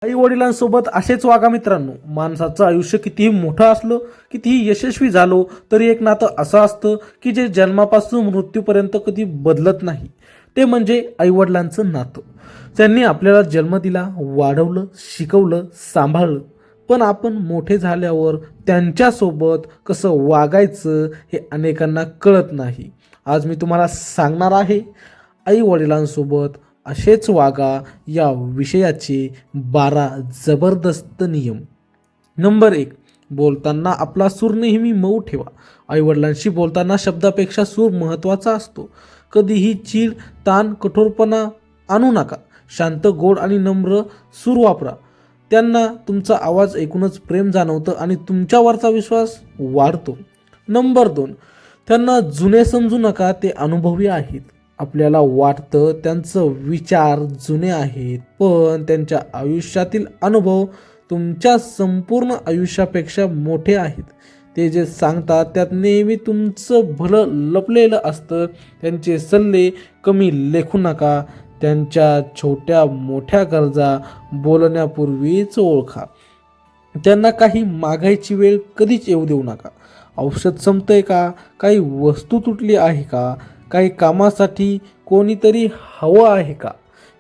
आई वडिलांसोबत असेच वागा मित्रांनो. माणसाचं आयुष्य कितीही मोठं असलं, कितीही यशस्वी झालो, तरी एक नातं असं असतं की जे जन्मापासून मृत्यूपर्यंत कधी बदलत नाही. ते म्हणजे आईवडिलांचं नातं. त्यांनी आपल्याला जन्म दिला, वाढवलं, शिकवलं, सांभाळलं. पण आपण मोठे झाल्यावर त्यांच्यासोबत कसं वागायचं हे अनेकांना कळत नाही. आज मी तुम्हाला सांगणार आहे, आई वडिलांसोबत असेच वागा या विषयाचे 12 जबरदस्त नियम. नंबर 1, बोलताना आपला सूर नेहमी मऊ ठेवा. आईवडिलांशी बोलताना शब्दापेक्षा सूर महत्त्वाचा असतो. कधीही चीड, ताण, कठोरपणा आणू नका. शांत, गोड आणि नम्र सूर वापरा. त्यांना तुमचा आवाज ऐकूनच प्रेम जाणवतं आणि तुमच्यावरचा विश्वास वाढतो. नंबर 2, त्यांना जुने समजू नका, ते अनुभवी आहेत. आपल्याला वाटतं त्यांचं विचार जुने आहेत, पण त्यांच्या आयुष्यातील अनुभव तुमच्या संपूर्ण आयुष्यापेक्षा मोठे आहेत. ते जे सांगतात त्यात नेहमी तुमचं भलं लपलेलं असतं. त्यांचे सल्ले कमी लेखू नका. त्यांच्या छोट्या मोठ्या गरजा बोलण्यापूर्वीच ओळखा. त्यांना काही मागायची वेळ कधीच येऊ देऊ नका. औषध संपतंय का? काही वस्तू तुटली आहे का? काही कामासाठी कोणीतरी हवं आहे का?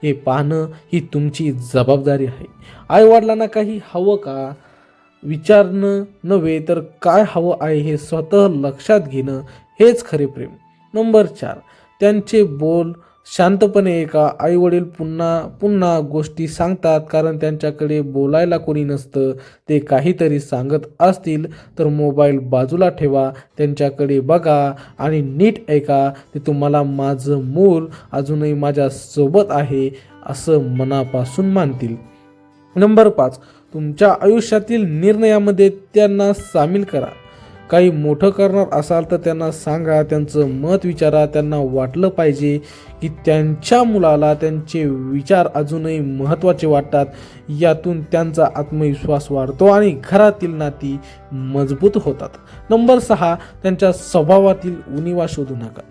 हे पाहणं ही तुमची जबाबदारी आहे. आईवडिलांना काही हवं का विचारणं नव्हे, तर काय हवं आहे हे स्वतः लक्षात घेणं हेच खरे प्रेम. नंबर 4, त्यांचे बोल शांतपणे ऐका. आईवडील पुन्हा पुन्हा गोष्टी सांगतात कारण त्यांच्याकडे बोलायला कोणी नसतं. ते काहीतरी सांगत असतील तर मोबाईल बाजूला ठेवा, त्यांच्याकडे बघा आणि नीट ऐका. ते तुम्हाला माझं मूल अजूनही माझ्यासोबत आहे असं मनापासून मानतील. नंबर 5, तुमच्या आयुष्यातील निर्णयामध्ये त्यांना सामील करा. काही मोठं करणार असाल तर त्यांना सांगा, त्यांचं मत विचारा. त्यांना वाटलं पाहिजे की त्यांच्या मुलाला त्यांचे विचार अजूनही महत्त्वाचे वाटतात. यातून त्यांचा आत्मविश्वास वाढतो आणि घरातील नाती मजबूत होतात. नंबर 6, त्यांच्या स्वभावातील उणिवा शोधू नका.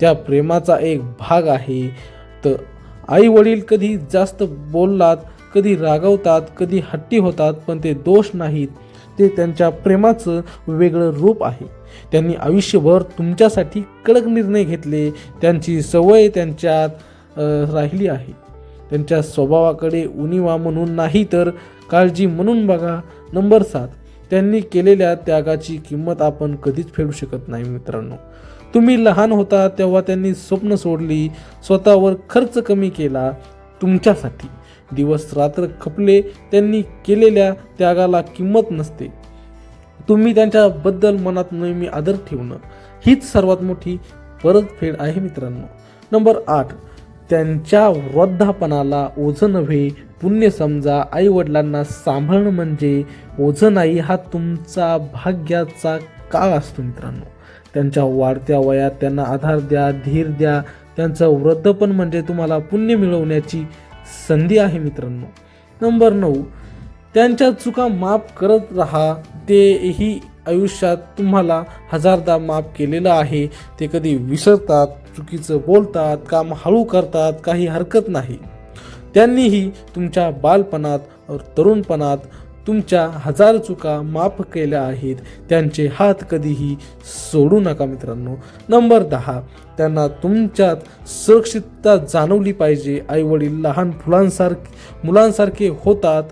त्या प्रेमाचा एक भाग आहे. तर आई वडील कधी जास्त बोललात, कधी रागवतात, कधी हट्टी होतात, पण ते दोष नाहीत. ते त्यांच्या प्रेमाचं वेगळं रूप आहे. त्यांनी आयुष्यभर तुमच्यासाठी कडक निर्णय घेतले. त्यांची सवय त्यांच्यात राहिली आहे. त्यांच्या स्वभावाकडे उणिवा म्हणून नाही तर काळजी म्हणून बघा. नंबर 7, त्यांनी केलेल्या त्यागाची किंमत आपण कधीच फेडू शकत नाही मित्रांनो. तुम्ही लहान होता तेव्हा त्यांनी स्वप्न सोडली, स्वतःवर खर्च कमी केला तुमच्यासाठी. दिवस रात्र खपले. त्यांनी केलेल्या त्यागाला किंमत नसते. तुम्ही त्यांच्याबद्दल मनात नेहमी आदर ठेवणं हीच सर्वात मोठी परतफेड आहे मित्रांनो. नंबर 8, त्यांच्या वृद्धापणाला ओझं नव्हे, पुण्य समजा. आई वडिलांना सांभाळणं म्हणजे ओझं नाही, हा तुमचा भाग्याचा काळ असतो मित्रांनो. त्यांच्या वाढत्या वयात त्यांना आधार द्या, धीर द्या. त्यांचं वृद्धपण म्हणजे तुम्हाला पुण्य मिळवण्याची संधी आहे मित्रांनो. नंबर 9, त्यांच्या चुका माफ करत राहा. तेही आयुष्यात तुम्हाला हजारदा माफ केलेलं आहे. ते कधी विसरतात, चुकीचं बोलतात, काम हळू करतात, काही हरकत नाही. त्यांनीही तुमच्या बालपणात तरुणपणात तुमच्या 1000 चुका माफ केल्या आहेत. त्यांचे हात कधीही सोडू नका मित्रांनो. नंबर 10, त्यांना तुमच्यात सुरक्षितता जाणवली पाहिजे. आईवडील लहान मुलांसारखे होतात.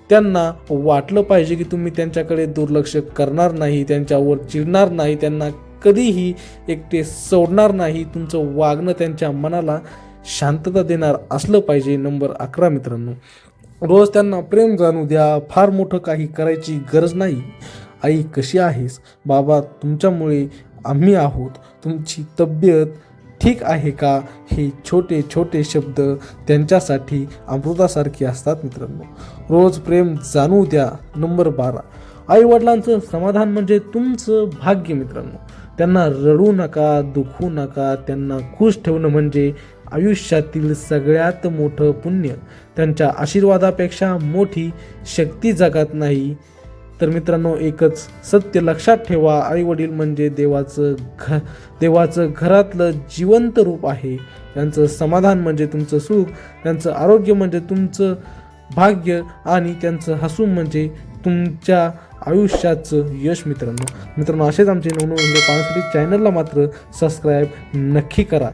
त्यांना वाटलं पाहिजे की तुम्ही त्यांच्याकडे दुर्लक्ष करणार नाही, त्यांच्यावर चिडणार नाही, त्यांना कधीही एकटे सोडणार नाही. तुमचं वागणं त्यांच्या मनाला शांतता देणार असलं पाहिजे. नंबर 11 मित्रांनो, रोज त्यांना प्रेम जाणू द्या. फार मोठं काही करायची गरज नाही. आई कशी आहेस? बाबा तुमच्यामुळे आम्ही आहोत. तुमची तब्येत ठीक आहे का? हे छोटे छोटे शब्द त्यांच्यासाठी अमृतासारखे असतात मित्रांनो. रोज प्रेम जाणू द्या. नंबर 12, आईवडिलांचं समाधान म्हणजे तुमचं भाग्य मित्रांनो. त्यांना रडू नका, दुखवू नका. त्यांना खुश ठेवणं म्हणजे आयुष्यातील सगळ्यात मोठं पुण्य. त्यांच्या आशीर्वादापेक्षा मोठी शक्ती जगात नाही. तर मित्रांनो, एकच सत्य लक्षात ठेवा, आईवडील म्हणजे देवाचं घरातलं जिवंत रूप आहे. त्यांचं समाधान म्हणजे तुमचं सुख, त्यांचं आरोग्य म्हणजे भाग्य आणि त्यांचं हसू म्हणजे तुमच्या आयुष्याचं यश मित्रांनो. असेच आमचे नवनवीन व्हिडिओ पाहण्यासाठी चॅनलला मात्र सबस्क्राईब नक्की करा.